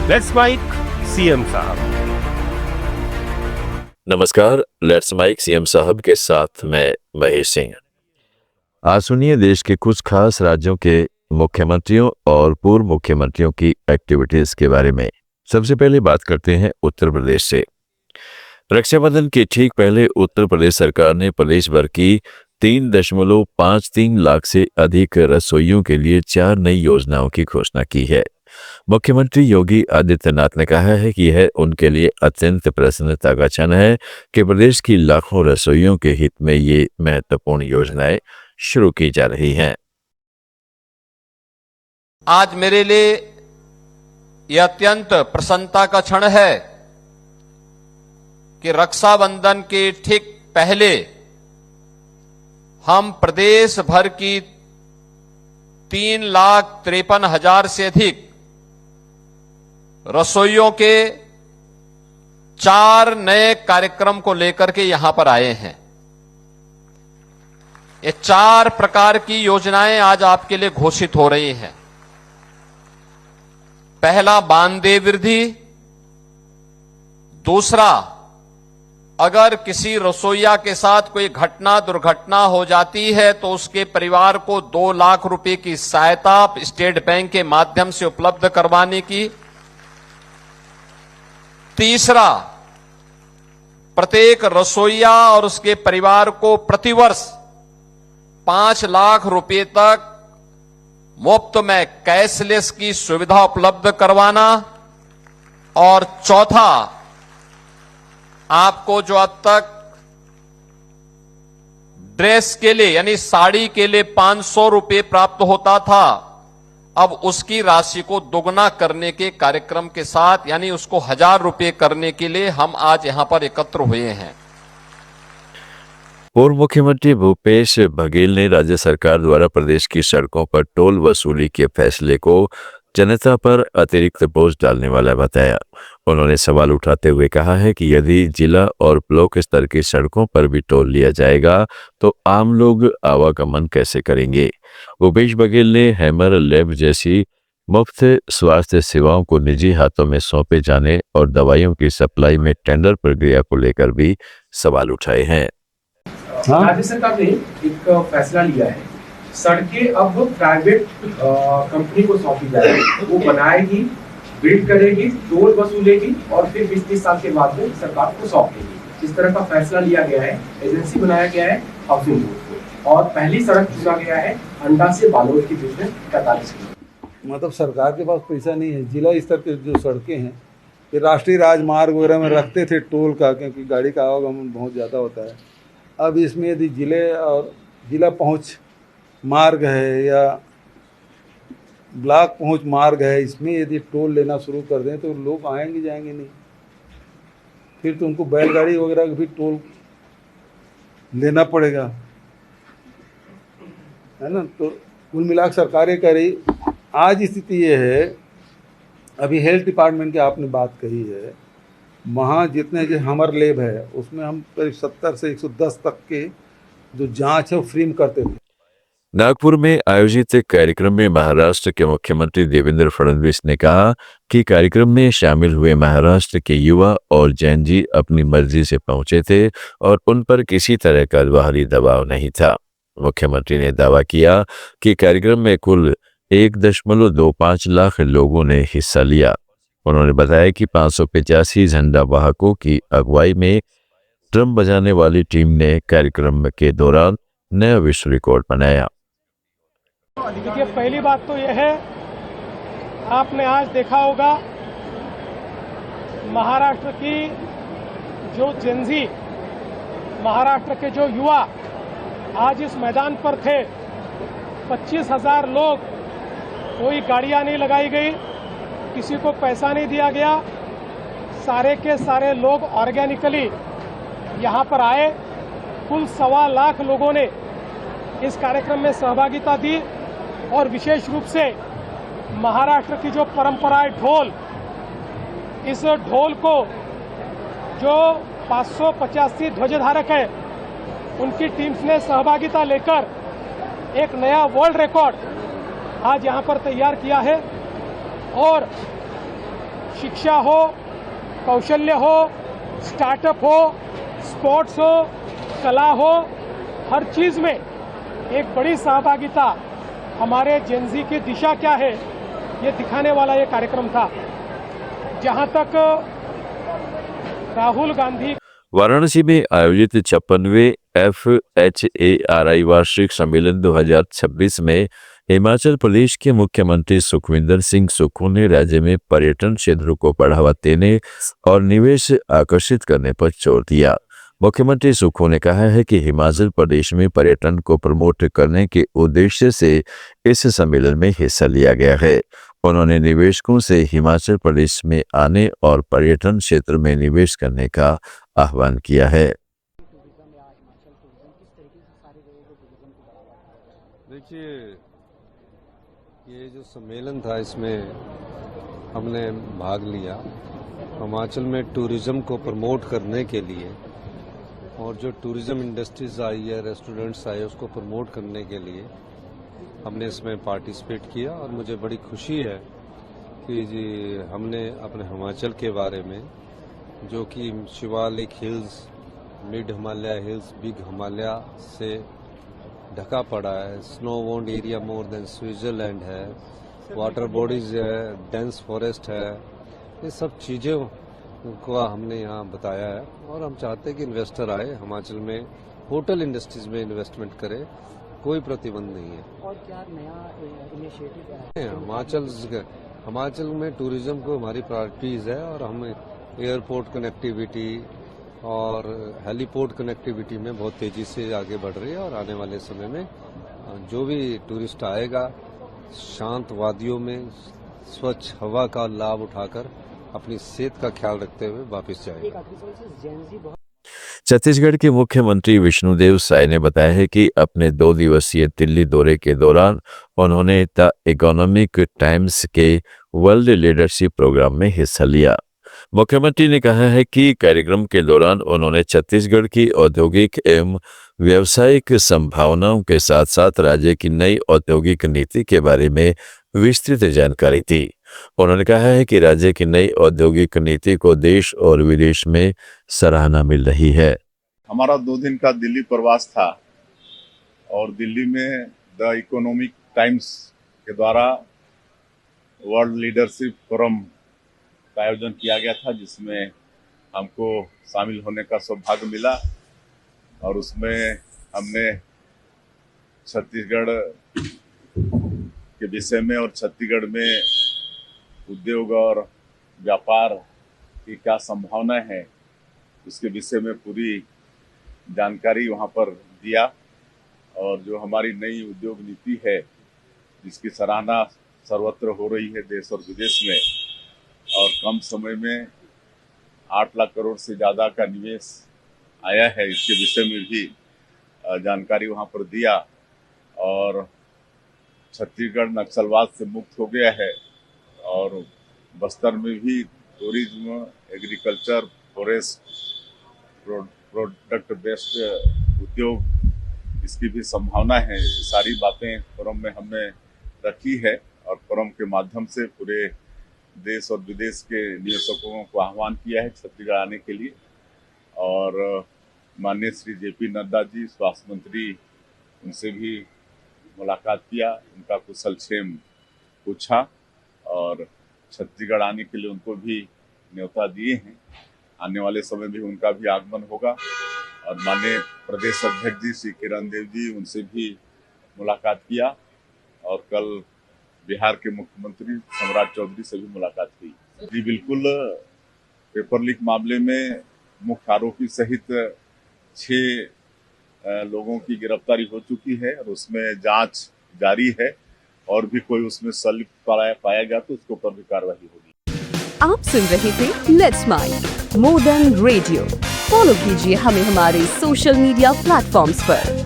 Let's mic CM साहब। नमस्कार, let's mic CM साहब के साथ मैं महेश सिंह। आज सुनिए देश के कुछ खास राज्यों के मुख्यमंत्रियों और पूर्व मुख्यमंत्रियों की एक्टिविटीज के बारे में। सबसे पहले बात करते हैं उत्तर प्रदेश से। रक्षाबंधन के ठीक पहले उत्तर प्रदेश सरकार ने प्रदेश भर की 3.53 लाख से अधिक रसोइयों के लिए 4 नई योजनाओं की घोषणा की है। मुख्यमंत्री योगी आदित्यनाथ ने कहा है कि यह उनके लिए अत्यंत प्रसन्नता का क्षण है कि प्रदेश की लाखों रसोइयों के हित में ये महत्वपूर्ण योजनाएं शुरू की जा रही हैं। आज मेरे लिए यह अत्यंत प्रसन्नता का क्षण है कि रक्षाबंधन के ठीक पहले हम प्रदेश भर की 3,53,000 से अधिक रसोइयों के 4 नए कार्यक्रम को लेकर के यहां पर आए हैं। ये 4 प्रकार की योजनाएं आज आपके लिए घोषित हो रही हैं। पहला, मानदेय वृद्धि। दूसरा, अगर किसी रसोइया के साथ कोई दुर्घटना हो जाती है तो उसके परिवार को 2 लाख रुपए की सहायता स्टेट बैंक के माध्यम से उपलब्ध करवाने की। तीसरा, प्रत्येक रसोइया और उसके परिवार को प्रतिवर्ष 5 लाख रुपए तक मुफ्त में कैशलेस की सुविधा उपलब्ध करवाना। और चौथा, आपको जो अब तक ड्रेस के लिए यानी साड़ी के लिए 500 रुपए प्राप्त होता था, अब उसकी राशि को दोगुना करने के कार्यक्रम के साथ यानी उसको 1,000 रुपए करने के लिए हम आज यहां पर एकत्र हुए हैं। पूर्व मुख्यमंत्री भूपेश बघेल ने राज्य सरकार द्वारा प्रदेश की सड़कों पर टोल वसूली के फैसले को जनता पर अतिरिक्त बोझ डालने वाला बताया। उन्होंने सवाल उठाते हुए कहा है कि यदि जिला और ब्लॉक स्तर की सड़कों पर भी टोल लिया जाएगा तो आम लोग आवागमन कैसे करेंगे। भूपेश बघेल ने हैमर लैब जैसी मुफ्त स्वास्थ्य सेवाओं को निजी हाथों में सौंपे जाने और दवाइयों की सप्लाई में टेंडर प्रक्रिया को लेकर भी सवाल उठाए हैं। राज्य सरकार ने एक फैसला लिया है, सड़कें अब प्राइवेट कंपनी को सौंपी जाएगी। वो बनाएगी, बिल्ड करेगी, टोल वसूलेगी और फिर 20-30 साल के बाद में सरकार को सौंपेगी। इस तरह का फैसला लिया गया है। एजेंसी बनाया गया है हाउसिंग बोर्ड को और पहली सड़क चुना गया है अंडा से बालोद के बीच में 45 किलोमीटर। मतलब सरकार के पास पैसा नहीं है। जिला स्तर के जो सड़कें हैं ये राष्ट्रीय राजमार्ग वगैरह में रखते थे टोल का, क्योंकि गाड़ी का आवागमन बहुत ज़्यादा होता है। अब इसमें यदि जिले और जिला पहुंच मार्ग है या ब्लॉक पहुंच मार्ग है, इसमें यदि टोल लेना शुरू कर दें तो लोग आएंगे जाएंगे नहीं। फिर तो उनको बैलगाड़ी वगैरह का भी टोल लेना पड़ेगा, है ना। तो कुल मिलाकर सरकारें करी। आज स्थिति ये है, अभी हेल्थ डिपार्टमेंट की आपने बात कही है, वहाँ जितने जो हमर लैब है उसमें हम करीब 70 से 110 तक के जो जांच है वो फ्री में करते थे। नागपुर में आयोजित एक कार्यक्रम में महाराष्ट्र के मुख्यमंत्री देवेंद्र फडणवीस ने कहा कि कार्यक्रम में शामिल हुए महाराष्ट्र के युवा और जैन जी अपनी मर्जी से पहुंचे थे और उन पर किसी तरह का बाहरी दबाव नहीं था। मुख्यमंत्री ने दावा किया कि कार्यक्रम में कुल 1.25 लाख लोगों ने हिस्सा लिया। उन्होंने बताया कि 585 झंडा वाहकों की अगुवाई में ड्रम बजाने वाली टीम ने कार्यक्रम के दौरान नया विश्व रिकॉर्ड बनाया। देखिए, पहली बात तो यह है, आपने आज देखा होगा महाराष्ट्र की जो जेनजी, महाराष्ट्र के जो युवा आज इस मैदान पर थे। 25,000 लोग, कोई गाड़ियां नहीं लगाई गई, किसी को पैसा नहीं दिया गया, सारे के सारे लोग ऑर्गेनिकली यहाँ पर आए। कुल 1.25 लाख लोगों ने इस कार्यक्रम में सहभागिता दी और विशेष रूप से महाराष्ट्र की जो परंपरा है ढोल, इस ढोल को जो 585 ध्वजधारक है उनकी टीम्स ने सहभागिता लेकर एक नया वर्ल्ड रिकॉर्ड आज यहाँ पर तैयार किया है। और शिक्षा हो, कौशल्य हो, स्टार्टअप हो, स्पोर्ट्स हो, कला हो, हर चीज़ में एक बड़ी सहभागिता हमारे जेनजी की दिशा क्या है ये दिखाने वाला ये कार्यक्रम था। जहां तक राहुल गांधी वाराणसी में आयोजित 56वें FHARI वार्षिक सम्मेलन 2026 में हिमाचल प्रदेश के मुख्यमंत्री सुखविंदर सिंह सुक्खू ने राज्य में पर्यटन क्षेत्रों को बढ़ावा देने और निवेश आकर्षित करने पर जोर दिया। मुख्यमंत्री सुक्खू ने कहा है कि हिमाचल प्रदेश में पर्यटन को प्रमोट करने के उद्देश्य से इस सम्मेलन में हिस्सा लिया गया है। उन्होंने निवेशकों से हिमाचल प्रदेश में आने और पर्यटन क्षेत्र में निवेश करने का आह्वान किया है। देखिए, ये जो सम्मेलन था इसमें हमने भाग लिया हिमाचल में टूरिज्म को प्रमोट करने के लिए, और जो टूरिज्म इंडस्ट्रीज आई है, रेस्टोरेंट्स आए, उसको प्रमोट करने के लिए हमने इसमें पार्टिसिपेट किया। और मुझे बड़ी खुशी है कि जी हमने अपने हिमाचल के बारे में, जो कि Shivalik hills, mid Himalaya hills, big Himalaya से ढका पड़ा है, snow bound area more than Switzerland है, वाटर बॉडीज है, डेंस फॉरेस्ट है, ये सब चीज़ों को हमने यहाँ बताया है। और हम चाहते हैं कि इन्वेस्टर आए हिमाचल में, होटल इंडस्ट्रीज में इन्वेस्टमेंट करे, कोई प्रतिबंध नहीं है। और क्या नया इनिशिएटिव है? हिमाचल में टूरिज्म को हमारी प्रायोरिटीज है, और हम एयरपोर्ट कनेक्टिविटी और हेलीपोर्ट कनेक्टिविटी में बहुत तेजी से आगे बढ़ रही है। और आने वाले समय में जो भी टूरिस्ट आएगा, शांत वादियों में स्वच्छ हवा का लाभ उठाकर अपनी सेहत का ख्याल रखते हुए वापस जाएगा। छत्तीसगढ़ के मुख्यमंत्री विष्णुदेव साय ने बताया है कि अपने 2 दिवसीय दिल्ली दौरे के दौरान उन्होंने द इकोनॉमिक टाइम्स के वर्ल्ड लीडरशिप प्रोग्राम में हिस्सा लिया। मुख्यमंत्री ने कहा है कि कार्यक्रम के दौरान उन्होंने छत्तीसगढ़ की औद्योगिक एवं व्यावसायिक संभावनाओं के साथ साथ राज्य की नई औद्योगिक नीति के बारे में विस्तृत जानकारी दी। उन्होंने कहा है कि राज्य की नई औद्योगिक नीति को देश और विदेश में सराहना मिल रही है। हमारा 2 दिन का दिल्ली प्रवास था, और दिल्ली में द इकोनॉमिक टाइम्स के द्वारा वर्ल्ड लीडरशिप फोरम का आयोजन किया गया था, जिसमें हमको शामिल होने का सौभाग्य मिला। और उसमें हमने छत्तीसगढ़ के विषय में और छत्तीसगढ़ में उद्योग और व्यापार की क्या संभावना है, उसके विषय में पूरी जानकारी वहाँ पर दिया। और जो हमारी नई उद्योग नीति है, जिसकी सराहना सर्वत्र हो रही है देश और विदेश में, और कम समय में 8 लाख करोड़ से ज़्यादा का निवेश आया है, इसके विषय में भी जानकारी वहाँ पर दिया। और छत्तीसगढ़ नक्सलवाद से मुक्त हो गया है, और बस्तर में भी tourism, agriculture, forest, product based उद्योग, इसकी भी संभावना है। सारी बातें फोरम में हमने रखी है, और फोरम के माध्यम से पूरे देश और विदेश के निवेशकों को आह्वान किया है छत्तीसगढ़ आने के लिए। और माननीय श्री JP नड्डा जी, स्वास्थ्य मंत्री, उनसे भी मुलाकात किया, उनका कुशलक्षेम पूछा, और छत्तीसगढ़ आने के लिए उनको भी न्योता दिए हैं। आने वाले समय में उनका भी आगमन होगा। और माननीय प्रदेश अध्यक्ष जी श्री किरण देव जी, उनसे भी मुलाकात किया, और कल बिहार के मुख्यमंत्री सम्राट चौधरी से भी मुलाकात हुई। जी बिल्कुल, पेपर लीक मामले में मुख्य आरोपी सहित 6 लोगों की गिरफ्तारी हो चुकी है, और उसमें जांच जारी है, और भी कोई उसमें संलिप्त पाया गया तो उसके ऊपर भी कार्रवाई होगी। आप सुन रहे थे let's mind more than radio. Follow कीजिए हमें हमारे सोशल मीडिया प्लेटफॉर्म्स पर।